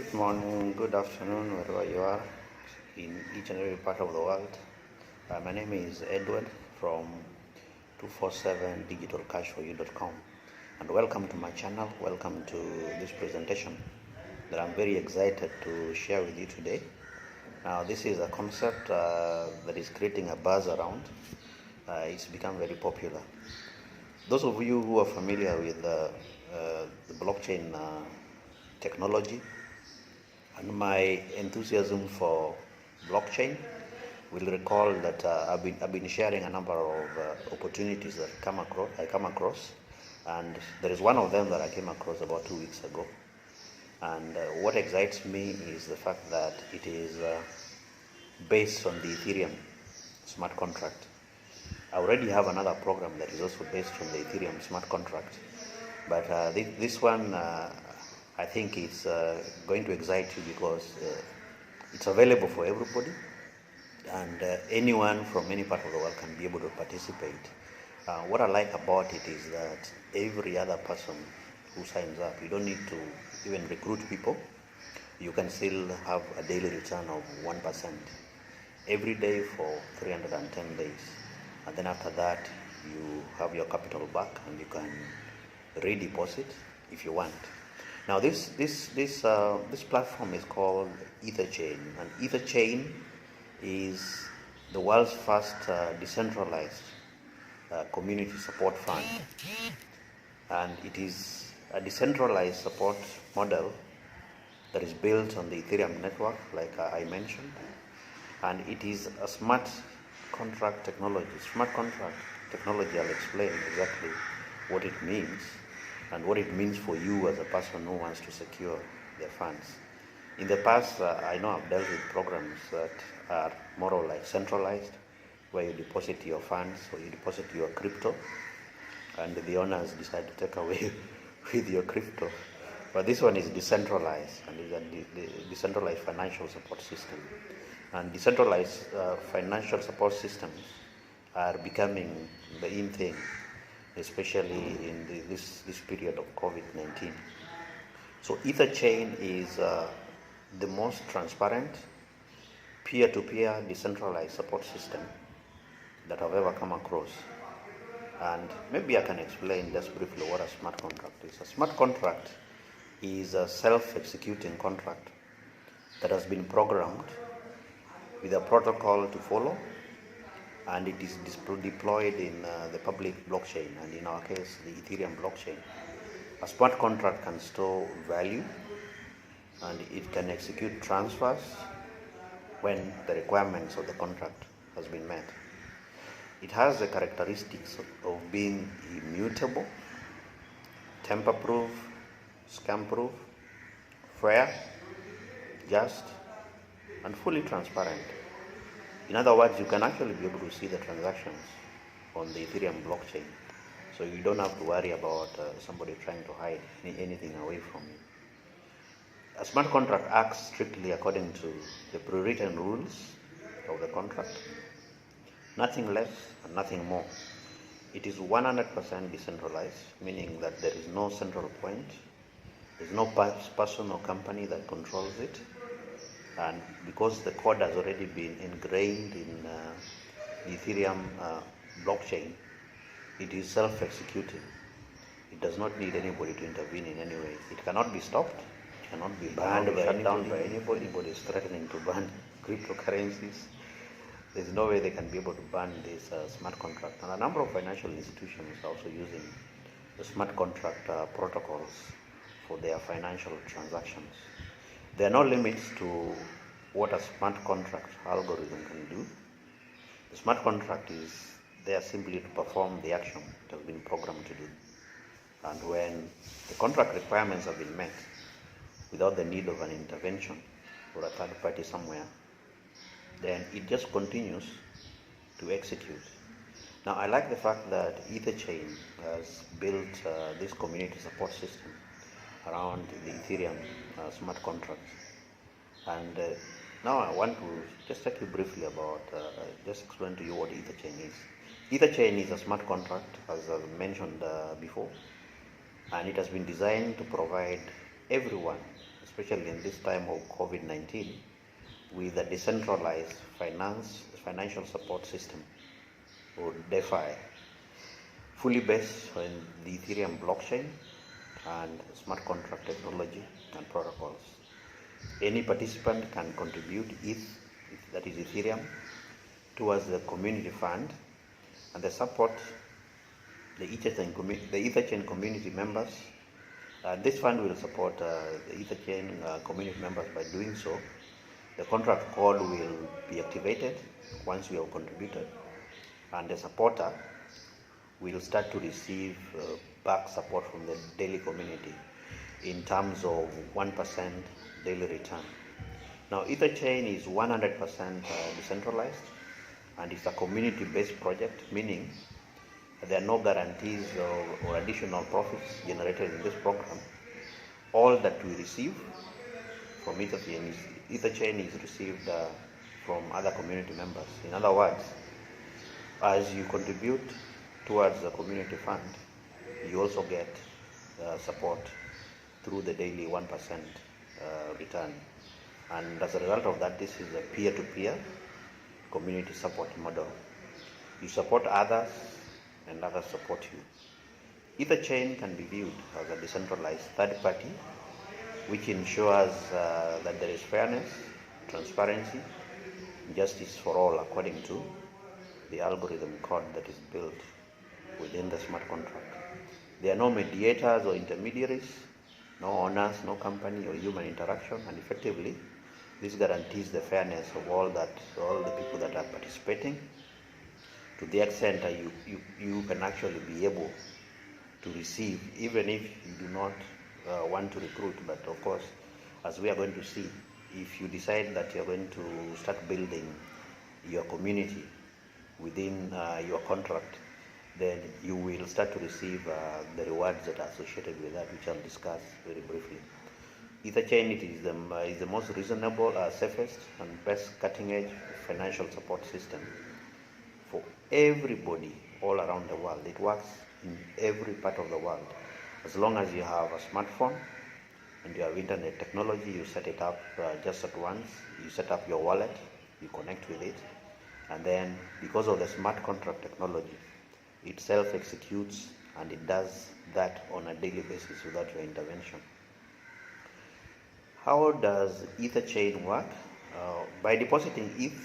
Good morning, good afternoon, wherever you are in each and every part of the world. My name is Edward from 247digitalcashforyou.com, and welcome to my channel. Welcome to this presentation that I'm very excited to share with you today. Now, this is a concept that is creating a buzz around. It's become very popular. Those of you who are familiar with the blockchain technology and my enthusiasm for blockchain will recall that I've been sharing a number of opportunities that I come across, and there is one of them that I came across about 2 weeks ago. And what excites me is the fact that it is based on the Ethereum smart contract. I already have another program that is also based on the Ethereum smart contract, but this one I think it's going to excite you because it's available for everybody, and anyone from any part of the world can be able to participate. What I like about it is that every other person who signs up, you don't need to even recruit people. You can still have a daily return of 1% every day for 310 days. And then after that, you have your capital back and you can redeposit if you want. Now, this platform is called Etherchain, and Etherchain is the world's first decentralized community support fund, and it is a decentralized support model that is built on the Ethereum network, like I mentioned, and it is a smart contract technology. Smart contract technology, I'll explain exactly what it means and what it means for you as a person who wants to secure their funds. In the past, I know I've dealt with programs that are more or like centralized, where you deposit your funds or you deposit your crypto, and the owners decide to take away with your crypto. But this one is decentralized, and is a decentralized financial support system. And decentralized financial support systems are becoming the in thing, especially in this period of COVID-19. So Etherchain is the most transparent peer-to-peer decentralized support system that I've ever come across. And maybe I can explain just briefly what a smart contract is. A smart contract is a self-executing contract that has been programmed with a protocol to follow, and it is deployed in the public blockchain, and in our case, the Ethereum blockchain. A smart contract can store value, and it can execute transfers when the requirements of the contract has been met. It has the characteristics of being immutable, tamper-proof, scam-proof, fair, just, and fully transparent. In other words, you can actually be able to see the transactions on the Ethereum blockchain, so you don't have to worry about somebody trying to hide anything away from you. A smart contract acts strictly according to the pre-written rules of the contract, nothing less and nothing more. It is 100% decentralized, meaning that there is no central point, there's no person or company that controls it, and because the code has already been ingrained in the Ethereum blockchain, it is self-executing. It does not need anybody to intervene in any way. It cannot be stopped, it cannot be banned or shut down by anybody. Anybody is threatening to ban cryptocurrencies. There's no way they can be able to ban this smart contract. And a number of financial institutions are also using the smart contract protocols for their financial transactions. There are no limits to what a smart contract algorithm can do. The smart contract is there simply to perform the action it has been programmed to do. And when the contract requirements have been met without the need of an intervention or a third party somewhere, then it just continues to execute. Now, I like the fact that Etherchain has built this community support system around the Ethereum smart contracts. And now I want to just take you briefly about, just explain to you what Etherchain is. Etherchain is a smart contract, as I mentioned before, and it has been designed to provide everyone, especially in this time of COVID-19, with a decentralized financial support system, or DeFi, fully based on the Ethereum blockchain and smart contract technology and protocols. Any participant can contribute ETH, that is Ethereum, towards the community fund, and they support the Etherchain community members. This fund will support the Etherchain community members. By doing so, the contract code will be activated once we have contributed, and the supporter will start to receive back support from the daily community in terms of 1% daily return. Now, Etherchain is 100% decentralized, and it's a community-based project, meaning there are no guarantees or additional profits generated in this program. All that we receive from Etherchain is received from other community members. In other words, as you contribute towards the community fund, you also get support through the daily 1% return. And as a result of that, this is a peer-to-peer community support model. You support others, and others support you. Etherchain can be viewed as a decentralized third party, which ensures that there is fairness, transparency, justice for all according to the algorithm code that is built within the smart contract. There are no mediators or intermediaries, no owners, no company or human interaction, and effectively this guarantees the fairness of all the people that are participating, to the extent that you can actually be able to receive, even if you do not want to recruit. But of course, as we are going to see, if you decide that you're going to start building your community within your contract, then you will start to receive the rewards that are associated with that, which I'll discuss very briefly. Etherchain is the most reasonable, safest, and best cutting-edge financial support system for everybody all around the world. It works in every part of the world. As long as you have a smartphone and you have internet technology, you set it up just at once. You set up your wallet, you connect with it, and then because of the smart contract technology, it self-executes, and it does that on a daily basis without your intervention. How does Etherchain work? By depositing ETH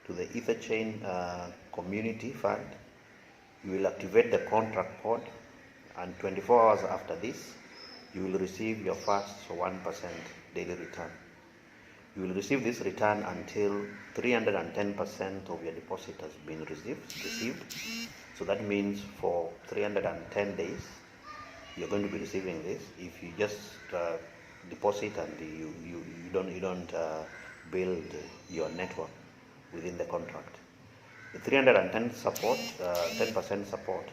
to the Etherchain community fund, you will activate the contract code, and 24 hours after this, you will receive your first 1% daily return. You will receive this return until 310% of your deposit has been received. So that means for 310 days, you're going to be receiving this. If you just deposit and you don't build your network within the contract. The 310 support, 10% support,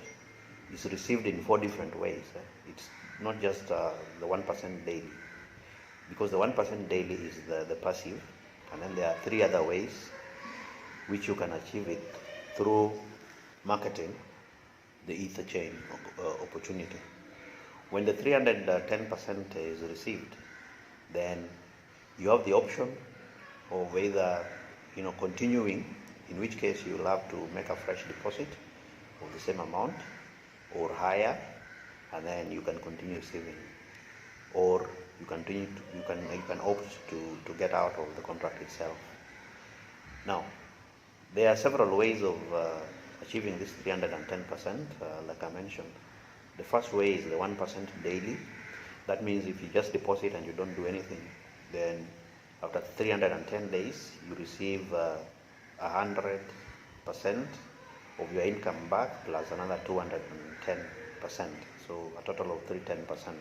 is received in 4 different ways. It's not just the 1% daily, because the 1% daily is the passive, and then there are 3 other ways which you can achieve it through marketing the Etherchain opportunity. When the 310% is received, then you have the option of either continuing, in which case you will have to make a fresh deposit of the same amount or higher, and then you can continue receiving, or you can opt to get out of the contract itself. Now, there are several ways of achieving this 310%, like I mentioned. The first way is the 1% daily. That means if you just deposit and you don't do anything, then after 310 days, you receive 100% of your income back plus another 210%. So a total of 310%.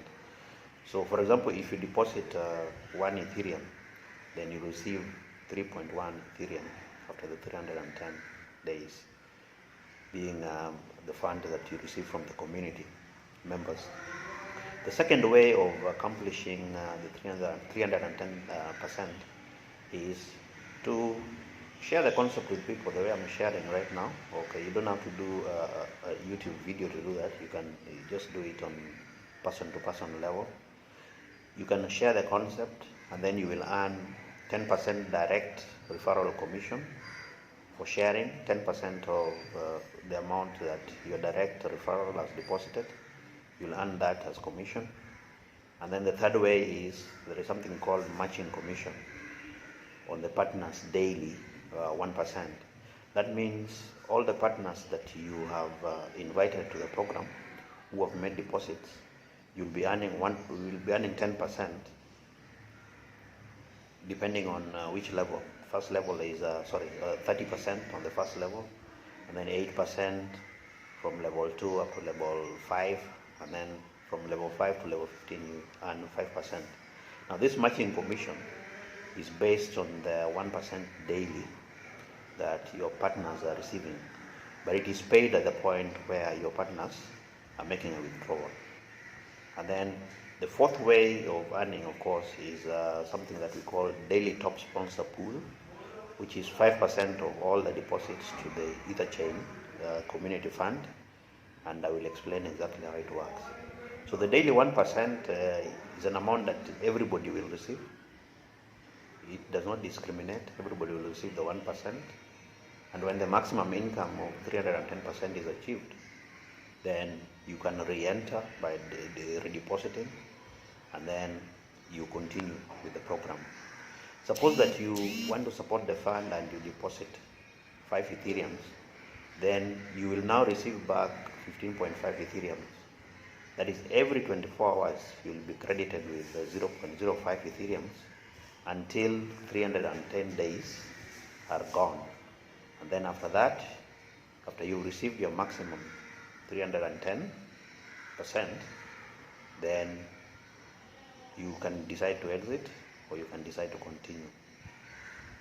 So for example, if you deposit 1 Ethereum, then you receive 3.1 Ethereum after the 310 days, being the fund that you receive from the community members. The second way of accomplishing the 310% is to share the concept with people the way I'm sharing right now. Okay, you don't have to do a YouTube video to do that. You can just do it on person-to-person level. You can share the concept, and then you will earn 10% direct referral commission for sharing 10% of the amount that your direct referral has deposited. You'll earn that as commission. And then the third way is there is something called matching commission on the partners daily, 1%. That means all the partners that you have invited to the program who have made deposits, you'll be earning 10%, depending on which level. First level is 30% on the first level, and then 8% from level 2 up to level 5, and then from level 5 to level 15 you earn 5%. Now this matching commission is based on the 1% daily that your partners are receiving, but it is paid at the point where your partners are making a withdrawal. And then the fourth way of earning, of course, is something that we call daily top sponsor pool, which is 5% of all the deposits to the Etherchain community fund, and I will explain exactly how it works. So the daily 1% is an amount that everybody will receive. It does not discriminate. Everybody will receive the 1%, and when the maximum income of 310% is achieved, then you can re-enter by redepositing, and then you continue with the program. Suppose that you want to support the fund and you deposit 5 Ethereums, then you will now receive back 15.5 Ethereums. That is, every 24 hours you will be credited with 0.05 Ethereums until 310 days are gone. And then after that, after you received your maximum 310%, then you can decide to exit or you can decide to continue.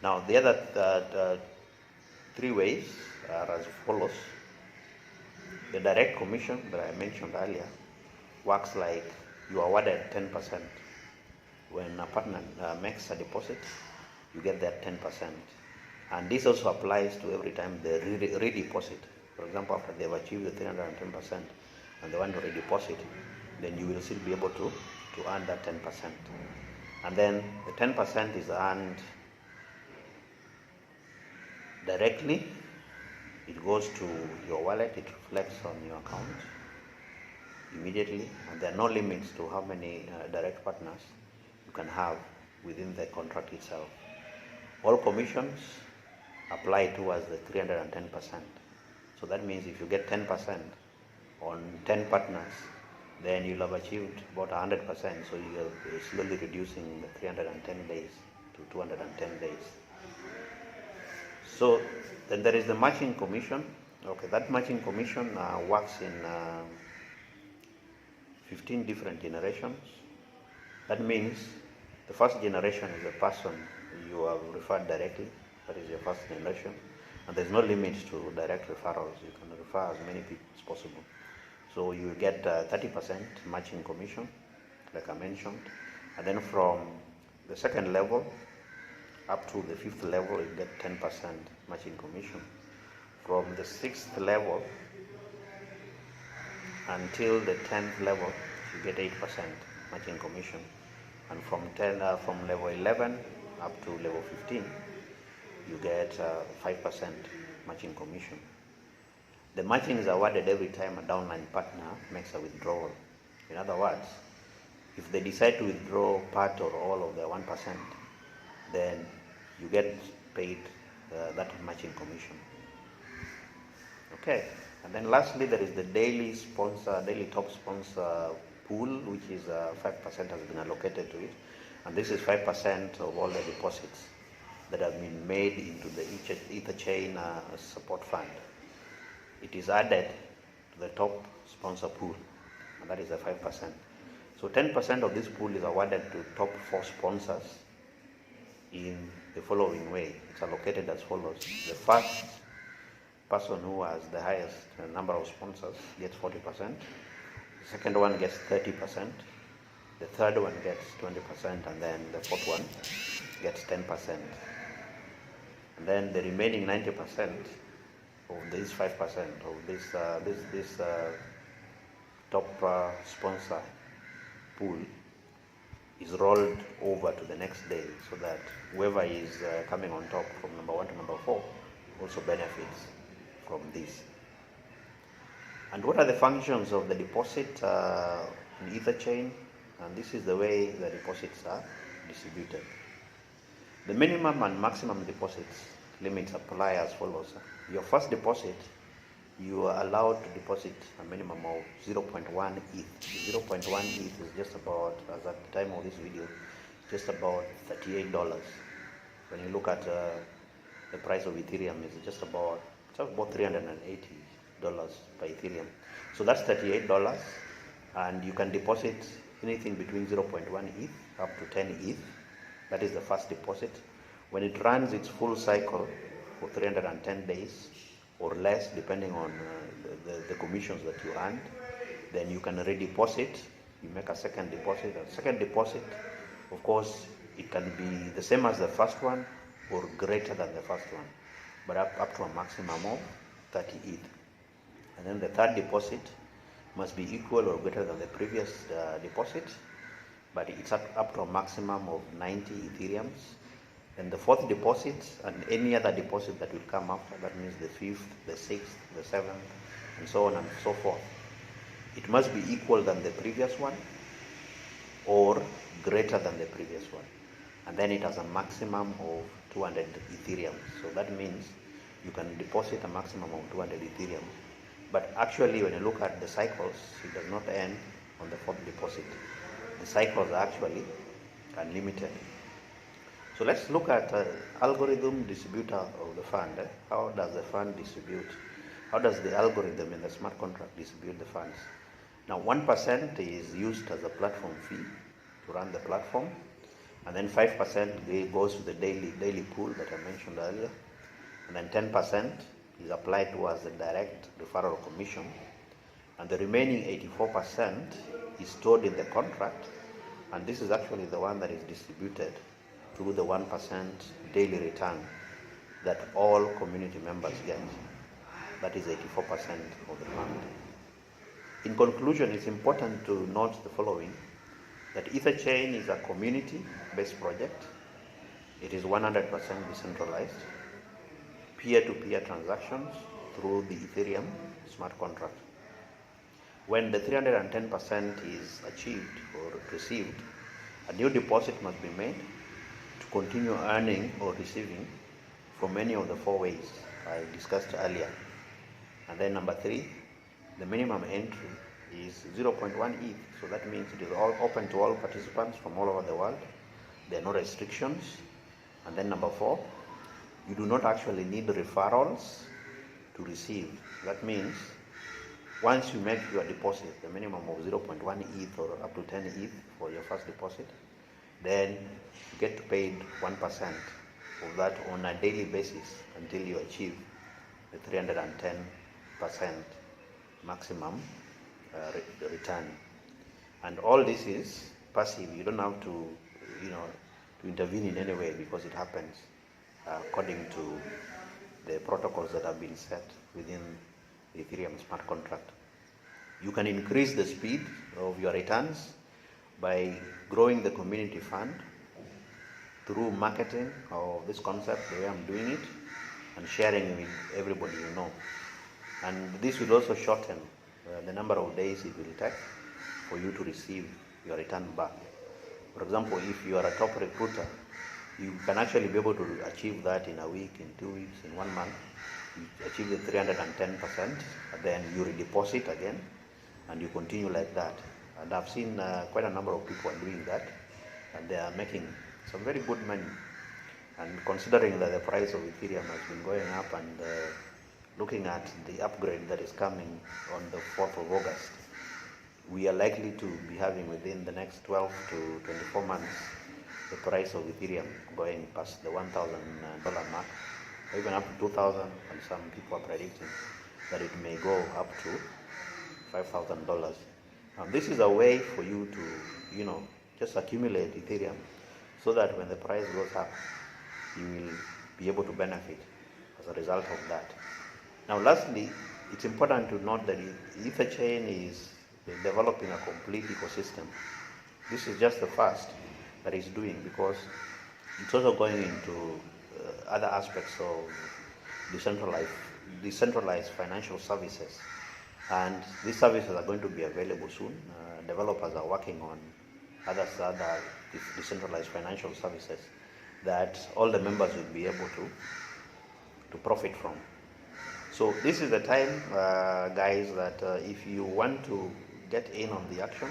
Now the other three ways are as follows. The direct commission that I mentioned earlier works like you are awarded 10%. When a partner makes a deposit, you get that 10%. And this also applies to every time they redeposit. For example, after they've achieved the 310% and they want to redeposit, then you will still be able to earn that 10%. And then the 10% is earned directly. It goes to your wallet, it reflects on your account immediately, and there are no limits to how many direct partners you can have within the contract itself. All commissions apply towards the 310%. So that means if you get 10% on 10 partners, then you'll have achieved about 100%. So you're slowly reducing the 310 days to 210 days. So then there is the matching commission. Okay, that matching commission works in 15 different generations. That means the first generation is a person you have referred directly. That is your first generation. And there's no limit to direct referrals. You can refer as many people as possible. So you will get 30% matching commission, like I mentioned. And then from the second level up to the 5th level, you get 10% matching commission. From the 6th level until the 10th level, you get 8% matching commission. And from level 11 up to level 15, you get 5% matching commission. The matching is awarded every time a downline partner makes a withdrawal. In other words, if they decide to withdraw part or all of the 1%, then you get paid that matching commission. Okay, and then lastly there is the daily top sponsor pool, which is 5% has been allocated to it, and this is 5% of all the deposits that have been made into the Etherchain support fund. It is added to the top sponsor pool, and that is a 5%. So 10% of this pool is awarded to top 4 sponsors in the following way. It's allocated as follows. The first person who has the highest number of sponsors gets 40%. The second one gets 30%. The third one gets 20%, and then the fourth one gets 10%. And then the remaining 90% of this 5% of this top sponsor pool is rolled over to the next day, so that whoever is coming on top from number 1 to number 4 also benefits from this. And what are the functions of the deposit in Etherchain? And this is the way the deposits are distributed. The minimum and maximum deposits limits apply as follows. Your first deposit, you are allowed to deposit a minimum of 0.1 ETH. 0.1 ETH is just about, as at the time of this video, just about $38. When you look at the price of Ethereum, it's just about $380 per Ethereum. So that's $38, and you can deposit anything between 0.1 ETH up to 10 ETH. That is the first deposit. When it runs its full cycle for 310 days or less, depending on the commissions that you earned, then you can redeposit. You make a second deposit. A second deposit, of course, it can be the same as the first one or greater than the first one, but up to a maximum of 30 ETH. And then the third deposit must be equal or greater than the previous deposit, but it's up to a maximum of 90 Ethereums. And the fourth deposit and any other deposit that will come after, that means the fifth, the sixth, the seventh, and so on and so forth, it must be equal than the previous one or greater than the previous one. And then it has a maximum of 200 Ethereum. So that means you can deposit a maximum of 200 Ethereum. But actually, when you look at the cycles, it does not end on the fourth deposit. The cycles are actually unlimited. So let's look at algorithm distributor of the fund. How does the fund distribute? How does the algorithm in the smart contract distribute the funds? Now, 1% is used as a platform fee to run the platform, and then 5% goes to the daily pool that I mentioned earlier, and then 10% is applied towards the direct referral commission, and the remaining 84% is stored in the contract, and this is actually the one that is distributed through the 1% daily return that all community members get. That is 84% of the fund. In conclusion, it's important to note the following: that Etherchain is a community-based project. It is 100% decentralized, peer-to-peer transactions through the Ethereum smart contract. When the 310% is achieved or received, a new deposit must be made to continue earning or receiving from any of the 4 ways I discussed earlier. And then number 3, the minimum entry is 0.1 ETH. So that means it is all open to all participants from all over the world. There are no restrictions. And then number 4, you do not actually need referrals to receive. That means once you make your deposit, the minimum of 0.1 ETH or up to 10 ETH for your first deposit, then you get paid 1% of that on a daily basis until you achieve the 310% maximum return. And all this is passive. You don't have to, to intervene in any way, because it happens according to the protocols that have been set within the Ethereum smart contract. You can increase the speed of your returns by growing the community fund through marketing of this concept, the way I'm doing it, and sharing it with everybody you know. And this will also shorten the number of days it will take for you to receive your return back. For example, if you are a top recruiter, you can actually be able to achieve that in a week, in 2 weeks, in 1 month. You achieve the 310%, and then you redeposit again, and you continue like that. And I've seen quite a number of people doing that, and they are making some very good money. And considering that the price of Ethereum has been going up, and looking at the upgrade that is coming on the 4th of August, we are likely to be having within the next 12 to 24 months the price of Ethereum going past the $1,000 mark, or even up to $2,000, and some people are predicting that it may go up to $5,000. Now, this is a way for you to, just accumulate Ethereum, so that when the price goes up, you will be able to benefit as a result of that. Now, lastly, it's important to note that Etherchain is developing a complete ecosystem. This is just the first. that he's doing, because it's also going into other aspects of decentralized financial services, and these services are going to be available soon. Developers are working on other decentralized financial services that all the members will be able to profit from. So this is the time, guys, that if you want to get in on the action,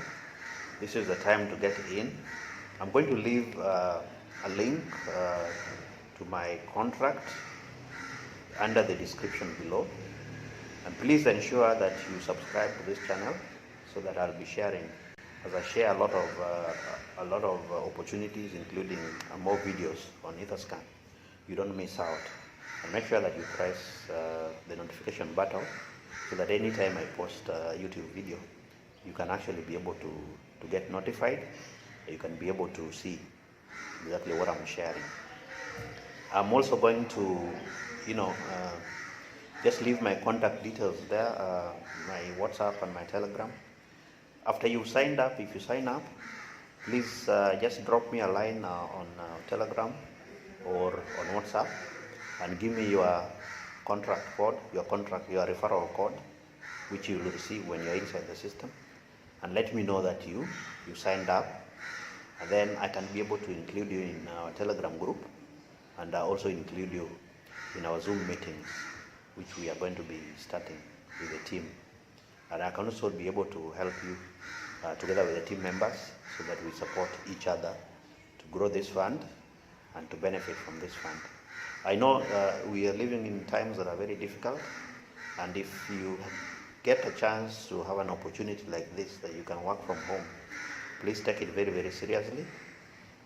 this is the time to get in. I'm going to leave a link to my contract under the description below, and please ensure that you subscribe to this channel so that I'll be sharing, as I share a lot of opportunities, including more videos on Etherchain. You don't miss out, and make sure that you press the notification button so that anytime I post a YouTube video, you can actually be able to get notified. You can be able to see exactly what I'm sharing. I'm also going to, just leave my contact details there, my WhatsApp and my Telegram. After you signed up, if you sign up, please just drop me a line on Telegram or on WhatsApp and give me your contract code, your referral code, which you will receive when you're inside the system, and let me know that you signed up, and then I can be able to include you in our Telegram group, and also include you in our Zoom meetings, which we are going to be starting with the team. And I can also be able to help you together with the team members, so that we support each other to grow this fund and to benefit from this fund. I know we are living in times that are very difficult, and if you get a chance to have an opportunity like this, that you can work from home, please take it very, very seriously.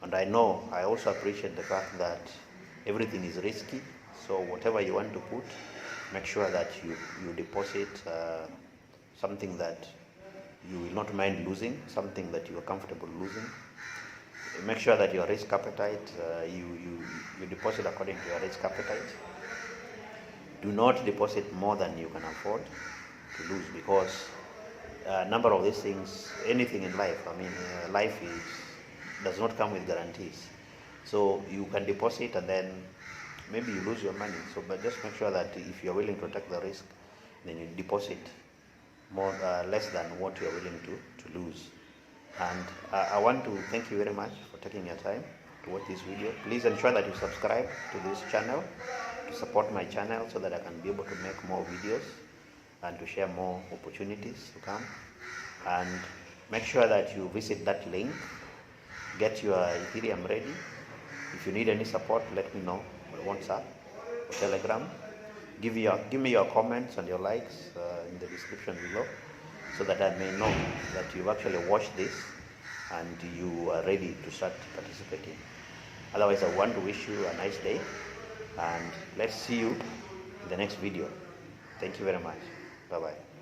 And I also appreciate the fact that everything is risky, so whatever you want to put, make sure that you deposit something that you will not mind losing, something that you are comfortable losing. Make sure that your risk appetite, you deposit according to your risk appetite. Do not deposit more than you can afford to lose, because a number of these things, anything in life, life does not come with guarantees. So you can deposit and then maybe you lose your money. But just make sure that if you're willing to take the risk, then you deposit less than what you're willing to lose. And I want to thank you very much for taking your time to watch this video. Please ensure that you subscribe to this channel to support my channel, so that I can be able to make more videos and to share more opportunities to come. And make sure that you visit that link, get your Ethereum ready. If you need any support, let me know on WhatsApp or Telegram. Give me your comments and your likes in the description below, so that I may know that you've actually watched this and you are ready to start participating. Otherwise, I want to wish you a nice day, and let's see you in the next video. Thank you very much. Bye-bye.